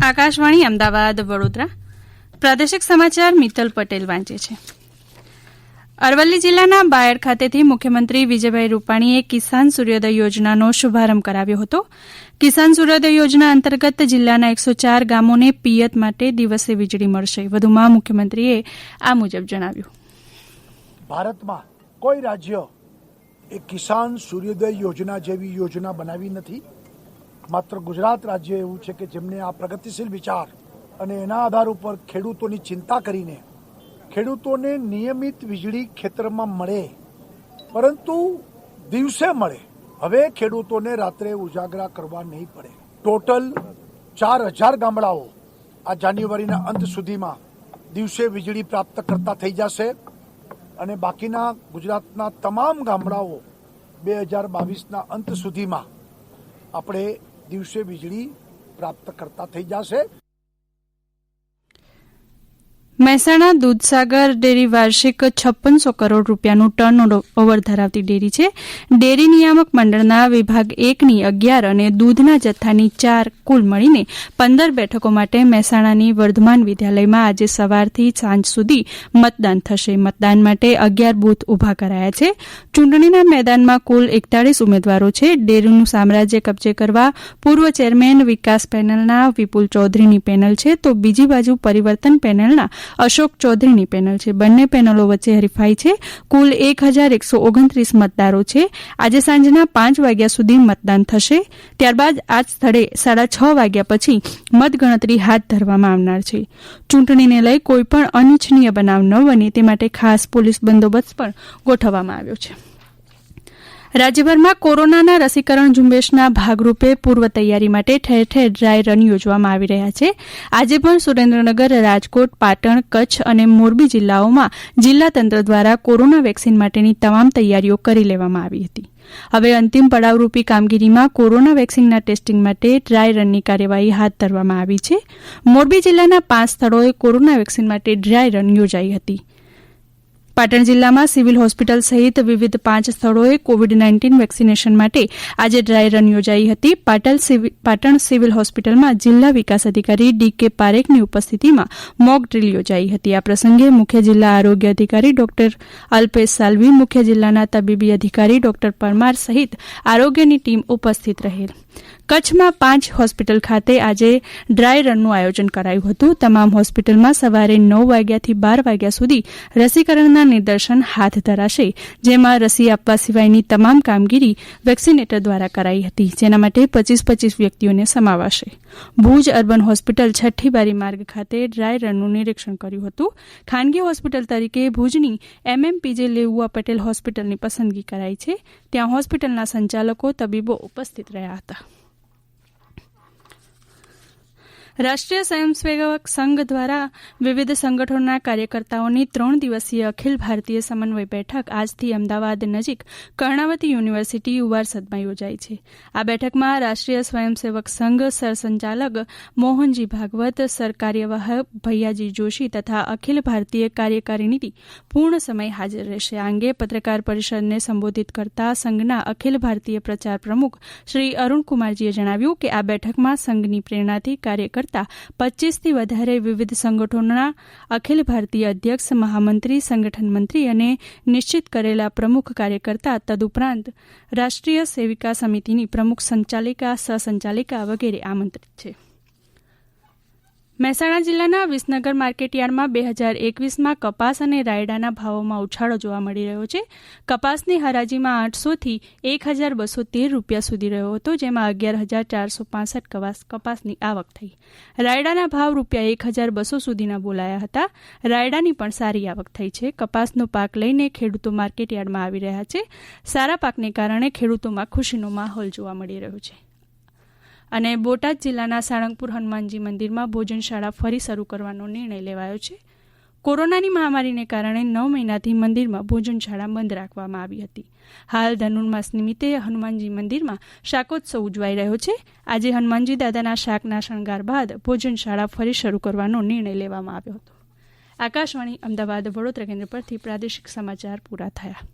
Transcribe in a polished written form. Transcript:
આકાશવાણી અમદાવાદ વડોદરા પ્રાદેશિક સમાચાર મિત્તલ પટેલ વાંચે છે. અરવલ્લી જિલ્લાના બાયડ ખાતેથી મુખ્યમંત્રી વિજયભાઈ રૂપાણીએ કિસાન સૂર્યોદય યોજનાનો શુભારંભ કરાવ્યો હતો. કિસાન સૂર્યોદય યોજના અંતર્ગત જિલ્લાના 104 ગામોને પિયત માટે દિવસે વીજળી મળશે. વધુમાં મુખ્યમંત્રીએ આ મુજબ જણાવ્યું. ભારતમાં કોઈ રાજ્ય એ કિસાન સૂર્યોદય યોજના જેવી યોજના બનાવી નથી. માત્ર ગુજરાત રાજ્ય એવું છે કે જેમને આ પ્રગતિશીલ વિચાર અને એના આધાર ઉપર ખેડૂતોની ચિંતા કરીને ખેડૂતોને નિયમિત વીજળી ખેતરમાં મળે, પરંતુ દિવસે મળે. હવે ખેડૂતોને રાત્રે ઉજાગરા કરવા નહીં પડે. ટોટલ 4000 ગામડાઓ આ જાન્યુઆરીના અંત સુધીમાં દિવસે વીજળી પ્રાપ્ત કરતા થઈ જશે અને બાકીના ગુજરાતના તમામ ગામડાઓ 2022ના અંત સુધીમાં આપણે દિવસે વીજળી પ્રાપ્ત કરતા થઈ જશે. મહેસાણા દૂધસાગર ડેરી વાર્ષિક 5600 કરોડ રૂપિયાનું ટર્ન ઓવર ધરાવતી ડેરી છે. ડેરી નિયામક મંડળના વિભાગ 1ની 11 અને દૂધના જથ્થાની 4 કુલ મળીને 15 બેઠકો માટે મહેસાણાની વર્ધમાન વિદ્યાલયમાં આજે સવારથી સાંજ સુધી મતદાન થશે. મતદાન માટે 11 બૂથ ઊભા કરાયા છે. ચૂંટણીના મેદાનમાં કુલ 41 ઉમેદવારો છે. ડેરીનું સામ્રાજ્ય કબજે કરવા પૂર્વ ચેરમેન વિકાસ પેનલના વિપુલ ચૌધરીની પેનલ છે, તો બીજી બાજુ પરિવર્તન પેનલના અશોક ચૌધરીની પેનલ છે. બંને પેનલો વચ્ચે હરીફાઈ છે. કુલ 1129 મતદારો છે. આજે સાંજના 5 વાગ્યા સુધી મતદાન થશે. ત્યારબાદ આ સ્થળે 6:30 વાગ્યા પછી મતગણતરી હાથ ધરવામાં આવનાર છે. ચૂંટણીને લઈ કોઈપણ અનિચ્છનીય બનાવ ન બને તે માટે ખાસ પોલીસ બંદોબસ્ત પણ ગોઠવવામાં આવ્યો છે. રાજ્યભરમાં કોરોનાના રસીકરણ ઝુંબેશના ભાગરૂપે પૂર્વ તૈયારી માટે ઠેર ઠેર ડ્રાય રન યોજવામાં આવી રહ્યા છે. આજે પણ સુરેન્દ્રનગર, રાજકોટ, પાટણ, કચ્છ અને મોરબી જિલ્લાઓમાં જિલ્લા તંત્ર દ્વારા કોરોના વેક્સિન માટેની તમામ તૈયારીઓ કરી લેવામાં આવી હતી. હવે અંતિમ પડાવરૂપી કામગીરીમાં કોરોના વેક્સિનના ટેસ્ટિંગ માટે ડ્રાય રનની કાર્યવાહી હાથ ધરવામાં આવી છે. મોરબી જિલ્લાના 5 સ્થળોએ કોરોના વેક્સિન માટે ડ્રાય રન યોજાઈ હતી. પાટણ જિલ્લામાં સિવિલ હોસ્પિટલ સહિત વિવિધ 5 સ્થળોએ કોવિડ-19 વેક્સિનેશન માટે આજે ડ્રાય રન યોજાઈ હતી. પાટણ સિવિલ હોસ્પિટલમાં જિલ્લા વિકાસ અધિકારી ડી.કે. પારેખની ઉપસ્થિતિમાં મોક ડ્રીલ યોજાઈ હતી. આ પ્રસંગે મુખ્ય જિલ્લા આરોગ્ય અધિકારી ડોક્ટર અલ્પેશ સાલ્વી, મુખ્ય જિલ્લાના તબીબી અધિકારી ડોક્ટર પરમાર સહિત આરોગ્યની ટીમ ઉપસ્થિત રહેલ. કચ્છમાં 5 હોસ્પિટલ ખાતે આજે ડ્રાય રનનું આયોજન કરાયું હતું. તમામ હોસ્પિટલમાં સવારે 9 વાગ્યાથી 12 વાગ્યા સુધી રસીકરણના નિદર્શન હાથ ધરાશે, જેમાં રસી આપવા સિવાયની તમામ કામગીરી વેક્સિનેટર દ્વારા કરાઈ હતી, જેના માટે 25 વ્યક્તિઓને સમાવાશે. ભુજ અર્બન હોસ્પિટલ છઠ્ઠી બારી માર્ગ ખાતે ડ્રાય રનનું નિરીક્ષણ કર્યું હતું. ખાનગી હોસ્પિટલ તરીકે ભુજની MMPJ લેઉવા પટેલ હોસ્પિટલની પસંદગી કરાઈ છે. ત્યાં હોસ્પિટલના સંચાલકો, તબીબો ઉપસ્થિત રહ્યા હતા. રાષ્ટ્રીય સ્વયંસેવક સંઘ દ્વારા વિવિધ સંગઠનોના કાર્યકર્તાઓની 3 દિવસીય અખિલ ભારતીય સમન્વય બેઠક આજથી અમદાવાદ નજીક કર્ણાવતી યુનિવર્સિટી ઉવારસદમાં યોજાઈ છે. આ બેઠકમાં રાષ્ટ્રીય સ્વયંસેવક સંઘ સરસંચાલક મોહનજી ભાગવત, સરકાર્યવાહ ભૈયાજી જોશી તથા અખિલ ભારતીય કાર્યકારિણી પૂર્ણ સમય હાજર રહેશે. આ અંગે પત્રકાર પરિષદને સંબોધિત કરતા સંઘના અખિલ ભારતીય પ્રચાર પ્રમુખ શ્રી અરુણકુમારજીએ જણાવ્યું કે આ બેઠકમાં સંઘની પ્રેરણાથી કાર્યકર્તા 25થી વધારે વિવિધ સંગઠનોના અખિલ ભારતીય અધ્યક્ષ, મહામંત્રી, સંગઠન મંત્રી અને નિશ્ચિત કરેલા પ્રમુખ કાર્યકર્તા, તદુપરાંત રાષ્ટ્રીય સેવિકા સમિતિની પ્રમુખ સંચાલિકા, સહસંચાલિકા વગેરે આમંત્રિત છે. મહેસાણા જિલ્લાના વિસનગર માર્કેટયાર્ડમાં 2021માં કપાસ અને રાયડાના ભાવોમાં ઉછાળો જોવા મળી રહ્યો છે. કપાસની હરાજીમાં 800થી 1213 રૂપિયા સુધી રહ્યો હતો, જેમાં 11465 કપાસની આવક થઈ. રાયડાના ભાવ રૂપિયા 1200 સુધીના બોલાયા હતા. રાયડાની પણ સારી આવક થઈ છે. કપાસનો પાક લઈને ખેડૂતો માર્કેટયાર્ડમાં આવી રહ્યા છે. સારા પાકને કારણે ખેડૂતોમાં ખુશીનો માહોલ જોવા મળી રહ્યો છે. અને બોટાદ જિલ્લાના સાળંગપુર હનુમાનજી મંદિરમાં ભોજનશાળા ફરી શરૂ કરવાનો નિર્ણય લેવાયો છે. કોરોનાની મહામારીને કારણે 9 મહિનાથી મંદિરમાં ભોજનશાળા બંધ રાખવામાં આવી હતી. હાલ ધનુર્માસ નિમિત્તે હનુમાનજી મંદિરમાં શાકોત્સવ ઉજવાઈ રહ્યો છે. આજે હનુમાનજી દાદાના શાકના શણગાર બાદ ભોજનશાળા ફરી શરૂ કરવાનો નિર્ણય લેવામાં આવ્યો હતો. આકાશવાણી અમદાવાદ વડોદરા કેન્દ્ર પરથી પ્રાદેશિક સમાચાર પૂરા થયા.